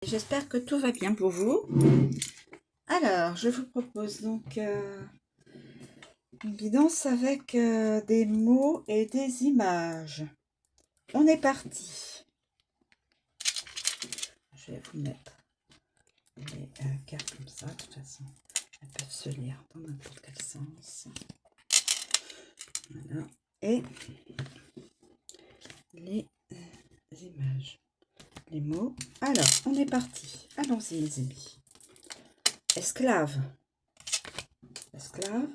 J'espère que tout va bien pour vous. Alors, je vous propose donc une guidance avec des mots et des images. On est parti. Je vais vous mettre les cartes comme ça. De toute façon, elles peuvent se lire dans n'importe quel sens. Voilà. Et les images, les mots. Alors, on est parti. Allons-y, les amis. Esclave. Esclave.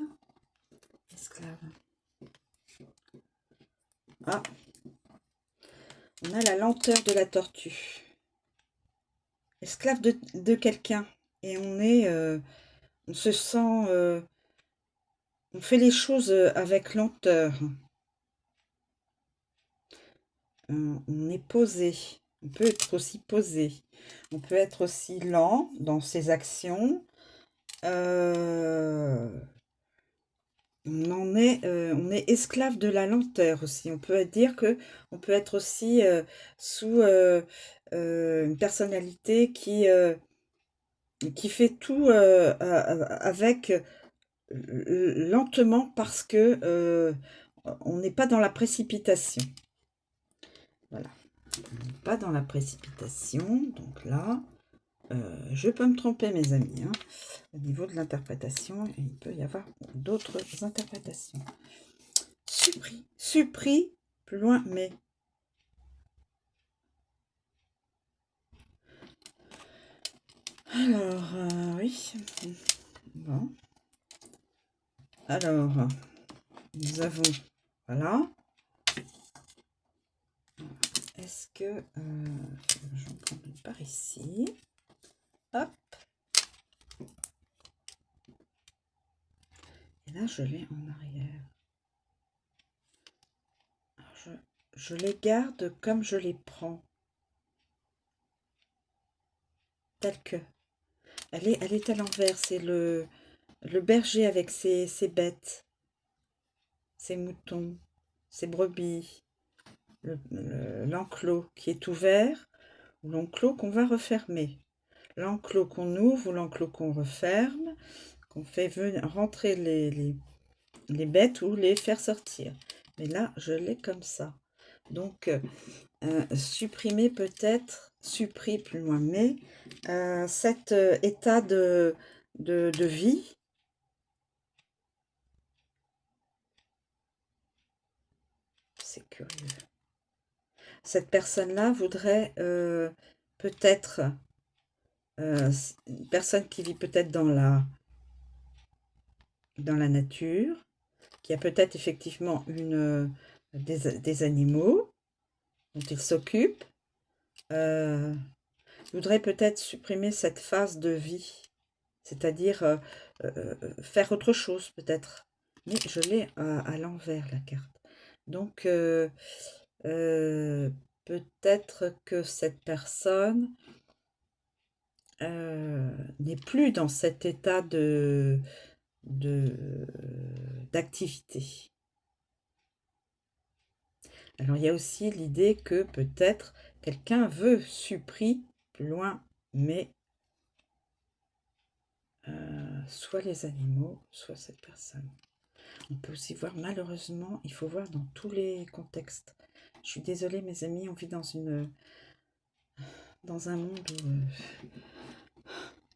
Esclave. Ah, on a la lenteur de la tortue. Esclave de quelqu'un. Et on se sent, on fait les choses avec lenteur. On est posé. On peut être aussi posé. On peut être aussi lent dans ses actions. On est esclave de la lenteur aussi. On peut dire que on peut être aussi sous une personnalité qui fait tout avec lentement parce que on n'est pas dans la précipitation. Voilà, on n'est pas dans la précipitation. Donc là, je peux me tromper, mes amis. Hein. Au niveau de l'interprétation, il peut y avoir d'autres interprétations. Suppris, plus loin, mais. Alors, oui. Bon. Alors, nous avons, voilà. Est-ce que, je vais prendre par ici. Hop. Et là, je l'ai en arrière. Alors, je les garde comme je les prends. Telle que. Elle est à l'envers. C'est le berger avec ses bêtes, ses moutons, ses brebis. L'enclos qui est ouvert ou l'enclos qu'on va refermer. L'enclos qu'on ouvre ou l'enclos qu'on referme, qu'on fait rentrer les bêtes ou les faire sortir. Mais là, je l'ai comme ça. Donc, supprimer peut-être, suppris plus loin, mais cet état de vie, c'est curieux. Cette personne-là voudrait peut-être, une personne qui vit peut-être dans la nature, qui a peut-être effectivement des animaux dont il s'occupe, voudrait peut-être supprimer cette phase de vie, c'est-à-dire faire autre chose peut-être. Mais je l'ai à l'envers, la carte. Donc, peut-être que cette personne n'est plus dans cet état d'activité. Alors, il y a aussi l'idée que peut-être quelqu'un veut supprimer plus loin, mais soit les animaux, soit cette personne. On peut aussi voir, malheureusement, il faut voir dans tous les contextes. Je suis désolée, mes amis, on vit dans un monde où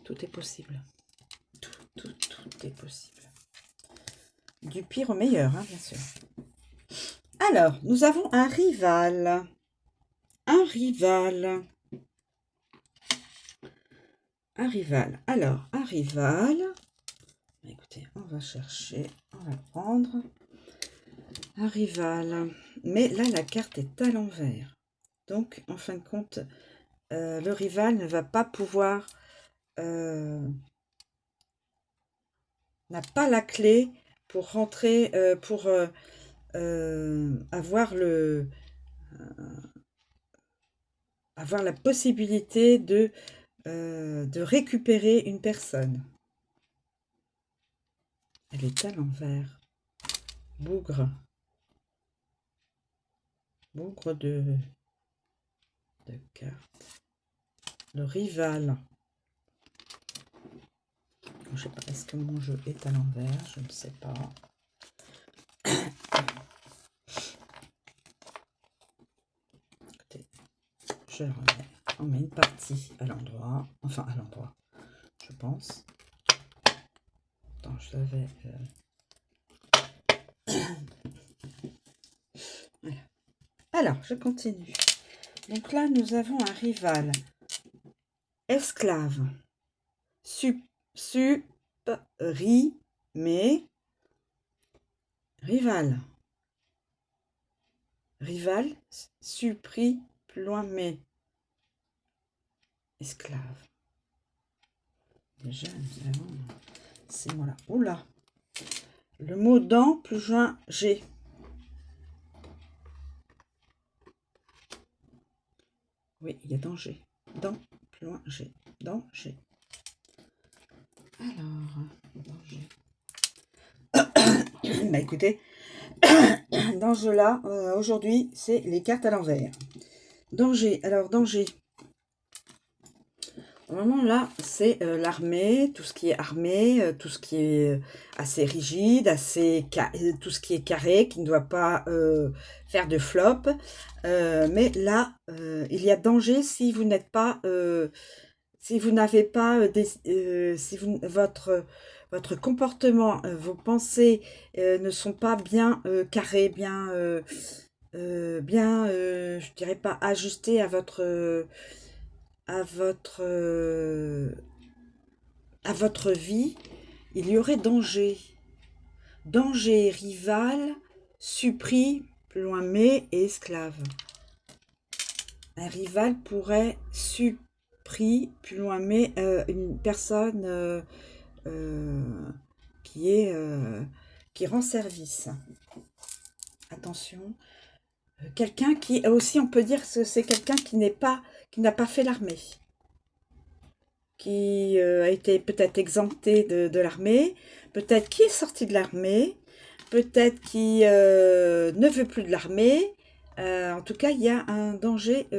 tout est possible. Tout est possible. Du pire au meilleur, hein, bien sûr. Alors, nous avons un rival. Un rival. Un rival. Alors, un rival. Écoutez, on va chercher, on va prendre un rival. Mais là, la carte est à l'envers. Donc, en fin de compte, le rival ne va pas pouvoir, n'a pas la clé pour rentrer, pour avoir la possibilité de récupérer une personne. Elle est à l'envers. Bougre. Bougre de cartes. le rival. Je ne sais pas, est-ce que mon jeu est à l'envers? Je ne sais pas. Écoutez, je le remets. On met une partie à l'endroit. Enfin, à l'endroit, je pense. Attends, je l'avais... Voilà. Alors, je continue. Donc là, nous avons un rival. Esclave. Mais rival. Rival, mais esclave. Déjà, nous avons ces mots-là. Oula. Le mot dans plus loin G. Oui, il y a danger. Dans plus loin G. Danger. Alors, danger. Bah écoutez, dans ce jeu-là, aujourd'hui, c'est les cartes à l'envers. Danger. Alors, danger. Vraiment, là, c'est l'armée, tout ce qui est armé, tout ce qui est assez rigide, tout ce qui est carré, qui ne doit pas faire de flop. Mais là, il y a danger si vous n'êtes pas, si vous n'avez pas, votre comportement, vos pensées ne sont pas bien carrés, bien, je dirais pas ajustés à votre vie, il y aurait danger. Danger, rival, suppris, plus loin mais et esclave. Un rival pourrait suppris, plus loin mais une personne qui rend service. Attention. Quelqu'un qui aussi, on peut dire que c'est quelqu'un qui n'a pas fait l'armée, qui a été peut-être exempté de l'armée, peut-être qui est sorti de l'armée, peut-être qui ne veut plus de l'armée. En tout cas, il y a un danger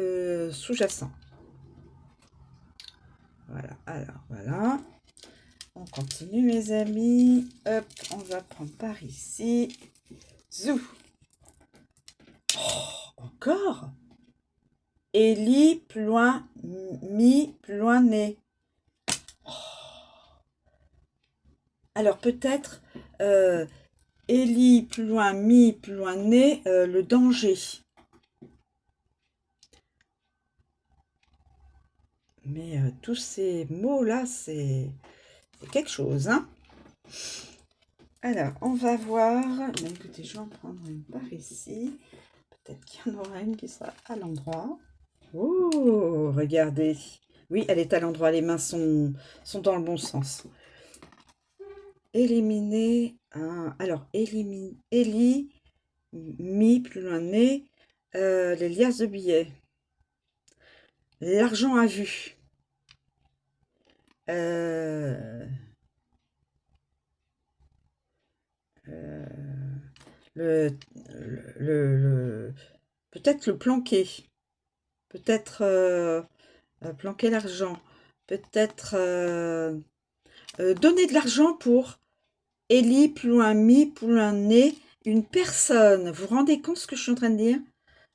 sous-jacent. Voilà, alors voilà. On continue, mes amis. Hop, on va prendre par ici. Zou. Oh, encore. Eli, plus loin, mi, plus loin, né. Alors peut-être Eli, plus loin, mi, plus loin, né, le danger. Mais tous ces mots-là, c'est quelque chose, hein. Alors, on va voir. Mais écoutez, je vais en prendre une par ici. Peut-être qu'il y en aura une qui sera à l'endroit. Oh, regardez. Oui, elle est à l'endroit. Les mains sont dans le bon sens. Éliminer. Alors, élimine. Élie, mi, plus loin, né. Les liasses de billets. L'argent à vue. Le, peut-être le planquer. Peut-être planquer l'argent. Peut-être donner de l'argent pour Élie, plus loin, mi, plus loin, né. Une personne. Vous vous rendez compte ce que je suis en train de dire?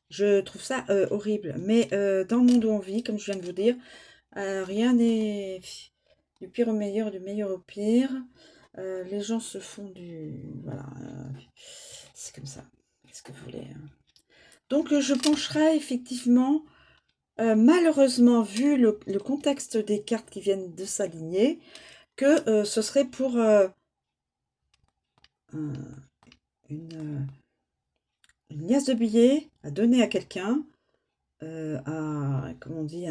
Je trouve ça horrible. Mais dans le monde où on vit, comme je viens de vous dire, rien n'est du pire au meilleur, du meilleur au pire. Les gens se font du... Voilà. C'est comme ça. Qu'est-ce que vous voulez, hein. Donc, je pencherai effectivement, malheureusement, vu le contexte des cartes qui viennent de s'aligner, que ce serait pour une liasse de billets à donner à quelqu'un, comment on dit,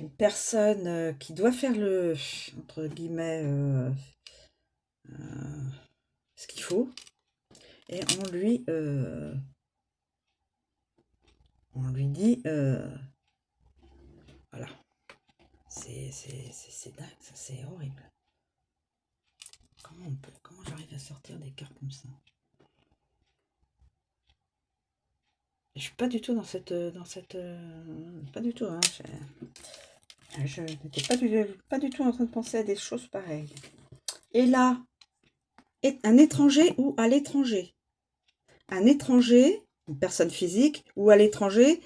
une personne qui doit faire le, entre guillemets, ce qu'il faut, et on lui dit, voilà, c'est dingue, ça, c'est horrible. Comment j'arrive à sortir des cartes comme ça? Je suis pas du tout pas du tout, hein. Je n'étais pas du tout en train de penser à des choses pareilles. Et là, un étranger ou à l'étranger. Un étranger, une personne physique, ou à l'étranger,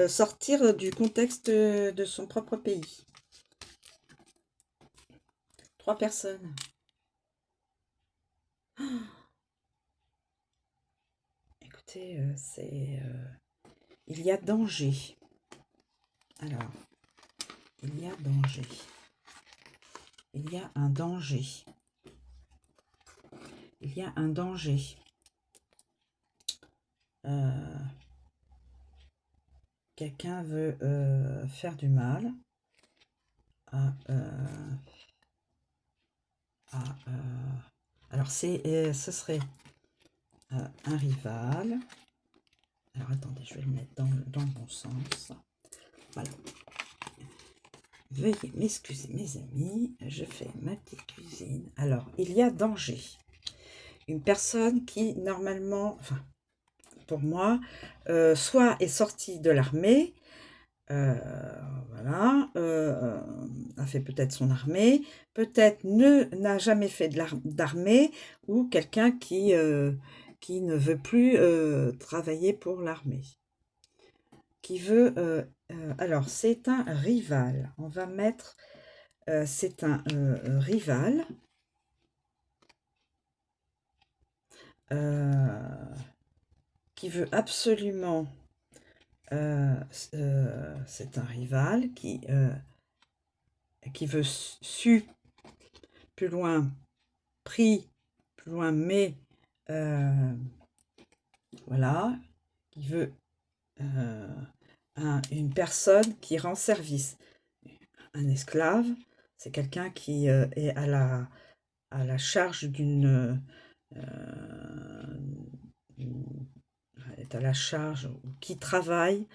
sortir du contexte de son propre pays. 3 personnes. Écoutez, il y a danger. Alors, il y a danger. Il y a un danger. Il y a un danger. Quelqu'un veut faire du mal à, alors ce serait un rival. Alors attendez, je vais le mettre dans le bon sens. Voilà. Veuillez m'excuser mes amis, je fais ma petite cuisine. Alors, il y a danger. Une personne qui normalement, enfin pour moi, soit est sortie de l'armée, voilà, a fait peut-être son armée, peut-être n'a jamais fait d'armée, ou quelqu'un qui ne veut plus travailler pour l'armée. Qui veut... alors, c'est un rival. On va mettre... c'est un rival. Qui veut absolument... c'est un rival qui veut plus loin, pris, plus loin, mais voilà, qui veut une personne qui rend service. Un esclave, c'est quelqu'un qui est à la charge est à la charge, ou qui travaille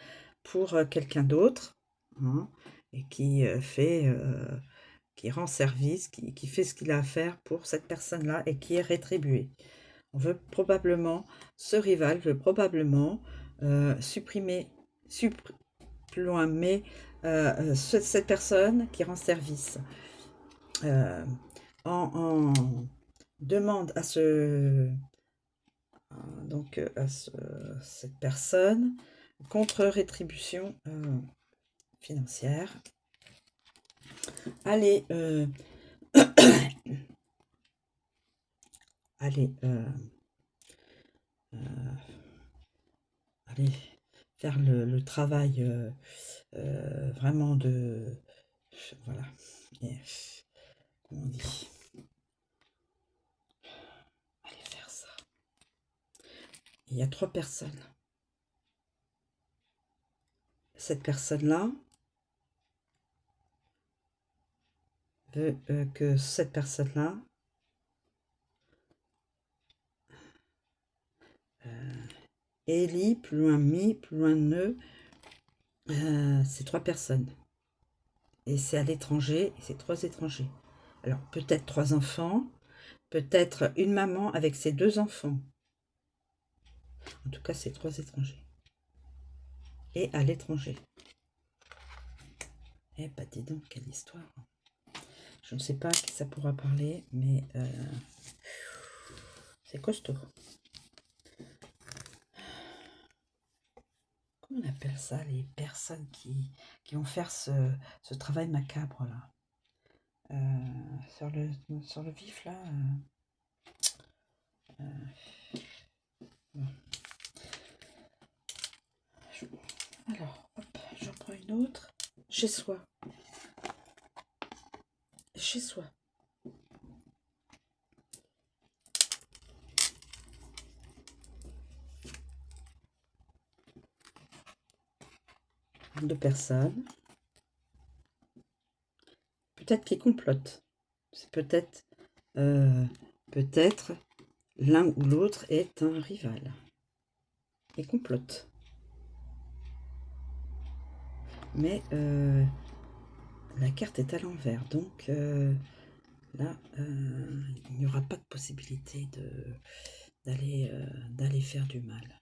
pour quelqu'un d'autre, hein, et qui qui rend service, qui fait ce qu'il a à faire pour cette personne-là et qui est rétribué. On veut probablement, ce rival veut probablement supprimer, plus loin, mais cette personne qui rend service en demande à cette personne contre rétribution financière. Allez, allez, allez faire le travail vraiment de... Voilà. Et, comment on dit? Allez faire ça. Il y a 3 personnes. Cette personne-là veut que cette personne-là Eli, plus loin mi, plus loin ne, c'est 3 personnes. Et c'est à l'étranger, et c'est 3 étrangers. Alors, peut-être 3 enfants, peut-être une maman avec ses 2 enfants. En tout cas, c'est 3 étrangers. Et à l'étranger. Eh bah dis donc, quelle histoire. Je ne sais pas à qui ça pourra parler, mais c'est costaud. Comment on appelle ça, les personnes qui vont faire ce travail macabre là, sur le vif là, bon. Alors, hop, j'en prends une autre. Chez soi. Chez soi. Deux personnes. Peut-être qu'ils complotent. C'est peut-être peut-être l'un ou l'autre est un rival. Et complote. Mais la carte est à l'envers, donc là, il n'y aura pas de possibilité d'aller faire du mal.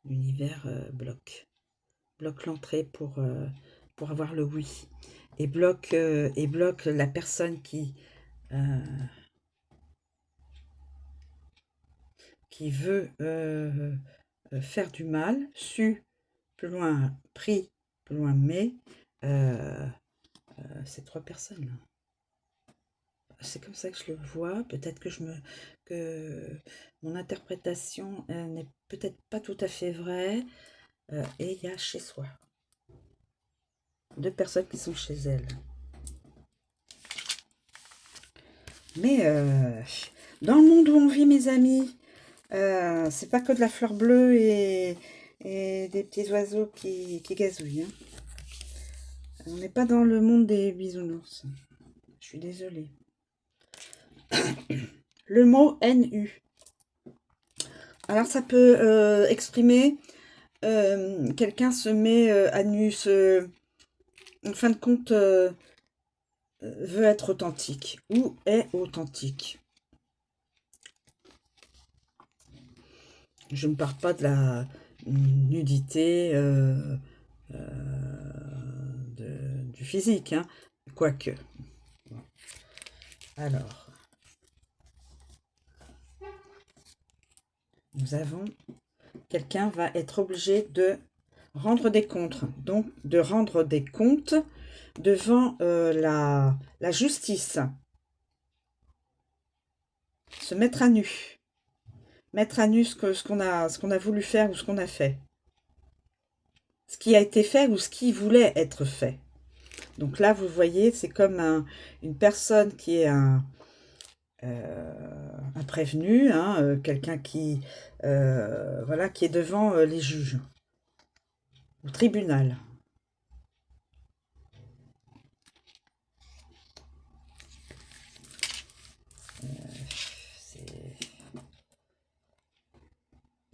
L'univers bloque l'entrée pour avoir le oui. Et bloque la personne qui veut faire du mal, su, plus loin, pris, plus loin, mais ces trois personnes-là. C'est comme ça que je le vois. Peut-être que mon interprétation n'est peut-être pas tout à fait vraie. Et il y a chez soi. Deux personnes qui sont chez elles. Mais dans le monde où on vit, mes amis, c'est pas que de la fleur bleue et des petits oiseaux qui gazouillent. Hein. On n'est pas dans le monde des bisounours. Je suis désolée. Le mot NU. Alors ça peut exprimer quelqu'un se met à nu, en fin de compte veut être authentique ou est authentique. Je ne parle pas de la nudité du physique, hein, quoique. Alors, nous avons, quelqu'un va être obligé de rendre des comptes, donc de rendre des comptes devant la justice, se mettre à nu. Mettre à nu ce qu'on a voulu faire ou ce qu'on a fait. Ce qui a été fait ou ce qui voulait être fait. Donc là, vous voyez, c'est comme une personne qui est un prévenu, hein, quelqu'un qui, voilà, qui est devant les juges, au tribunal.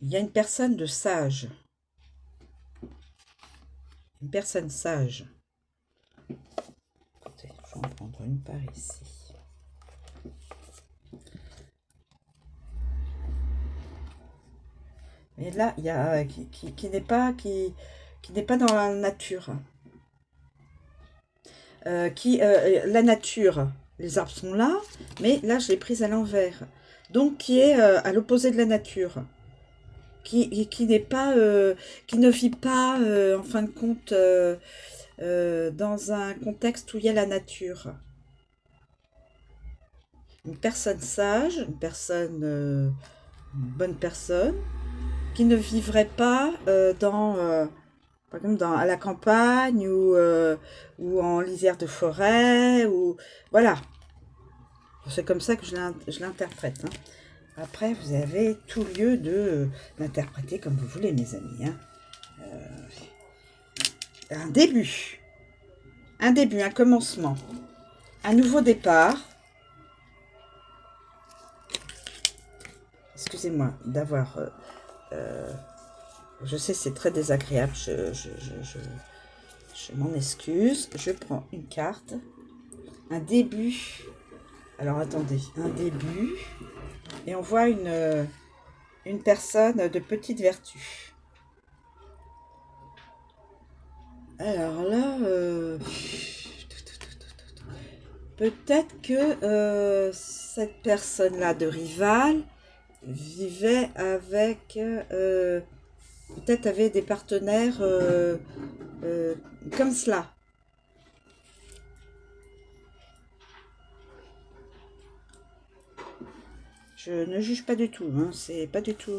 Il y a une personne de sage. Une personne sage. Écoutez, je vais en prendre une par ici. Et là, il y a qui n'est pas dans la nature. La nature, les arbres sont là, mais là, je l'ai prise à l'envers. Donc, qui est à l'opposé de la nature. Qui n'est pas, qui ne vit pas, en fin de compte, dans un contexte où il y a la nature. Une personne sage, une bonne personne, qui ne vivrait pas par exemple à la campagne ou en lisière de forêt, ou voilà. C'est comme ça que je l'interprète. Hein. Après, vous avez tout lieu de l'interpréter comme vous voulez, mes amis. Hein. Un début, un commencement, un nouveau départ. Excusez-moi d'avoir... je sais, c'est très désagréable, je m'en excuse. Je prends une carte. Un début. Alors, attendez. Un début. Et on voit une personne de petite vertu. Alors là, peut-être que cette personne-là de rival vivait avec... peut-être avait des partenaires comme cela. Je ne juge pas du tout, hein. C'est pas du tout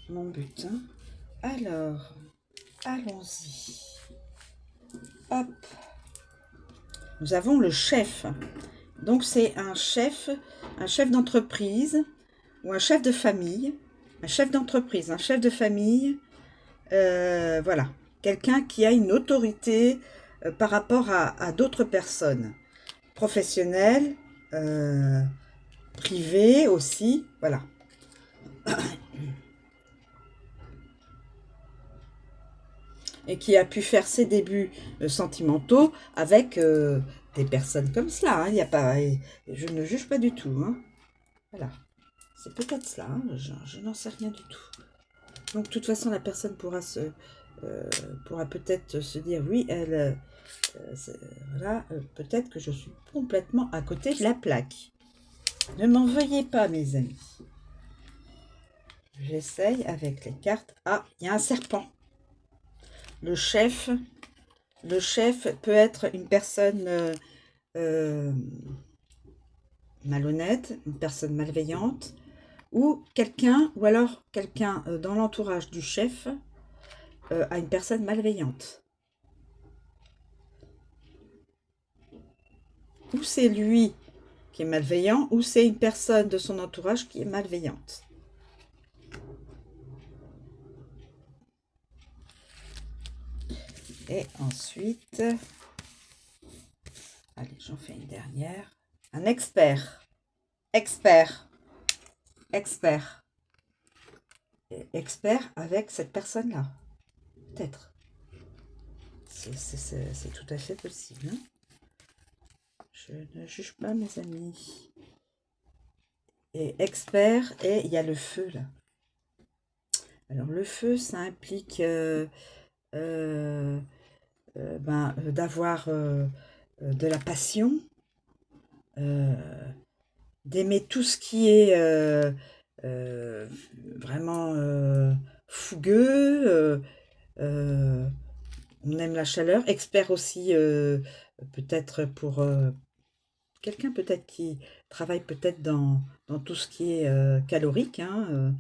mon but. Hein. Alors, allons-y. Hop. Nous avons le chef. Donc c'est un chef d'entreprise ou un chef de famille, un chef d'entreprise, un chef de famille, voilà, quelqu'un qui a une autorité par rapport à d'autres personnes, professionnelles, privées aussi, voilà. Et qui a pu faire ses débuts sentimentaux avec des personnes comme cela. Hein. Y a pas, je ne juge pas du tout. Hein. Voilà, c'est peut-être cela, hein, je n'en sais rien du tout. Donc, de toute façon, la personne pourra peut-être se dire, oui, elle, voilà, peut-être que je suis complètement à côté de la plaque. Ne m'en veuillez pas, mes amis. J'essaye avec les cartes. Ah, il y a un serpent. Le chef peut être une personne euh, malhonnête, une personne malveillante, ou alors quelqu'un dans l'entourage du chef a une personne malveillante. Ou c'est lui qui est malveillant, ou c'est une personne de son entourage qui est malveillante. Et ensuite, allez, j'en fais une dernière. Un expert. Expert. Expert. Et expert avec cette personne-là. Peut-être. C'est tout à fait possible. Hein. Je ne juge pas, mes amis. Et expert, et il y a le feu, là. Alors, le feu, ça implique d'avoir de la passion, d'aimer tout ce qui est vraiment fougueux, on aime la chaleur, expert aussi peut-être pour quelqu'un peut-être qui travaille peut-être dans tout ce qui est calorique, hein,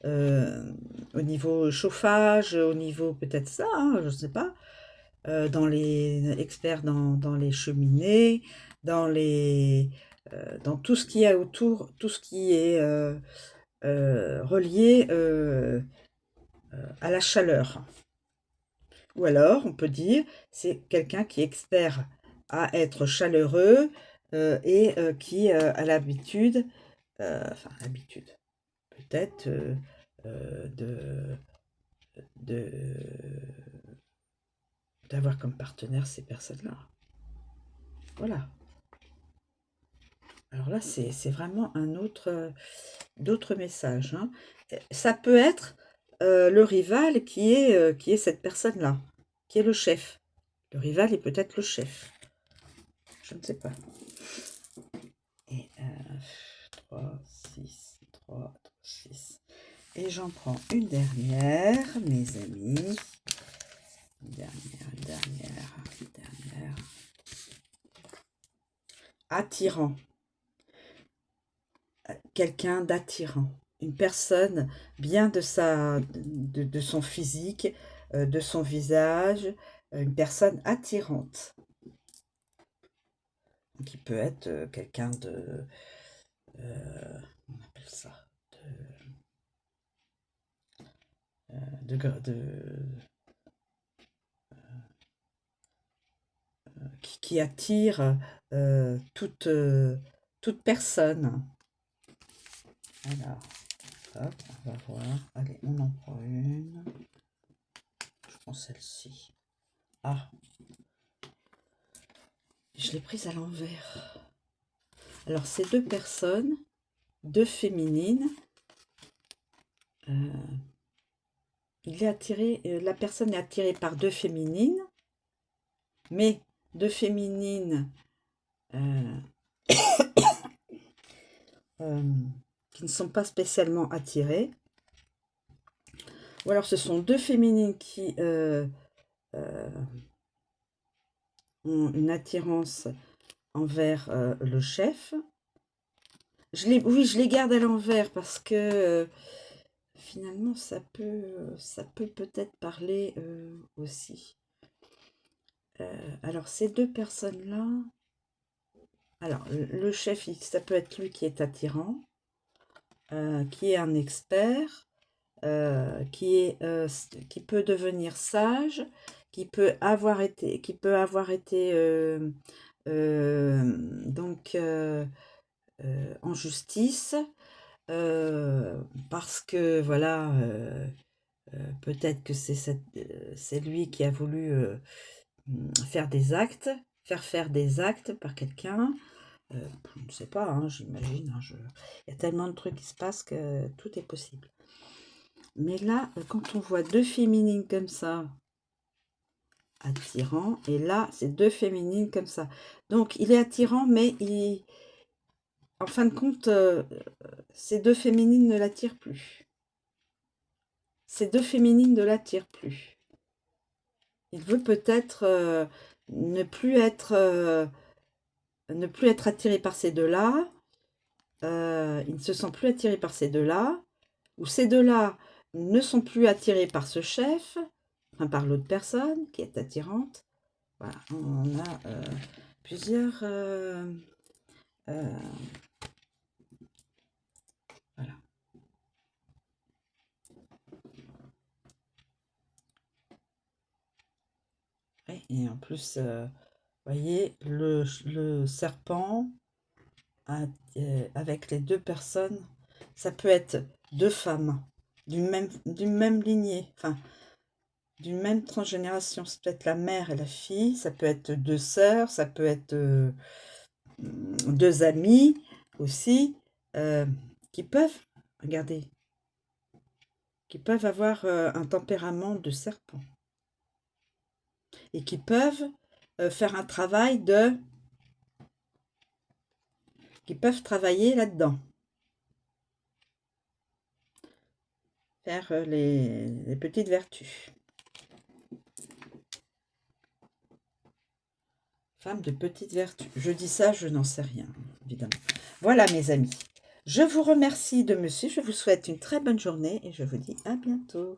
au niveau chauffage, au niveau peut-être ça, hein, je ne sais pas, dans les experts dans les cheminées, dans tout ce qui est autour, tout ce qui est relié à la chaleur. Ou alors, on peut dire, c'est quelqu'un qui est expert à être chaleureux et qui a l'habitude, peut-être de d'avoir comme partenaire ces personnes-là. Voilà. Alors là, c'est vraiment d'autres messages. Hein. Ça peut être le rival qui est cette personne-là, qui est le chef. Le rival est peut-être le chef. Je ne sais pas. Et 3, 6, 3, 6. Et j'en prends une dernière, mes amis. Une dernière. Attirant. Quelqu'un d'attirant. Une personne bien de son physique, de son visage, une personne attirante. Qui peut être quelqu'un on appelle ça, qui attire toute personne. Alors, hop, on va voir. Allez, on en prend une. Je prends celle-ci. Ah, je l'ai prise à l'envers. Alors, ces deux personnes, deux féminines, la personne est attirée par deux féminines, mais deux féminines qui ne sont pas spécialement attirées. Ou alors ce sont deux féminines qui ont une attirance envers le chef. Oui, je les garde à l'envers parce que finalement ça peut peut-être parler aussi. Alors ces deux personnes-là, alors le chef, ça peut être lui qui est attirant, qui est un expert, qui peut devenir sage, qui peut avoir été donc en justice, parce que voilà, peut-être que c'est lui qui a voulu faire faire des actes par quelqu'un, Je ne sais pas, hein, j'imagine. Hein, il y a tellement de trucs qui se passent que tout est possible. Mais là, quand on voit deux féminines comme ça, attirant, et là, c'est deux féminines comme ça. Donc, il est attirant, mais en fin de compte, ces deux féminines ne l'attirent plus. Ces deux féminines ne l'attirent plus. Il veut peut-être ne plus être attiré par ces deux-là. Il ne se sent plus attiré par ces deux-là. Ou ces deux-là ne sont plus attirés par ce chef, enfin par l'autre personne qui est attirante. Voilà, on a plusieurs... voilà. Et en plus, vous voyez, le serpent avec les deux personnes, ça peut être deux femmes d'une même lignée, enfin, d'une même transgénération. C'est peut-être la mère et la fille, ça peut être deux sœurs, ça peut être deux amis aussi, qui peuvent, regardez, qui peuvent avoir un tempérament de serpent et qui peuvent faire un travail qui peuvent travailler là-dedans, faire les petites vertus. Femme de petite vertu. Je dis ça, je n'en sais rien, évidemment. Voilà, mes amis. Je vous remercie de me suivre. Je vous souhaite une très bonne journée et je vous dis à bientôt.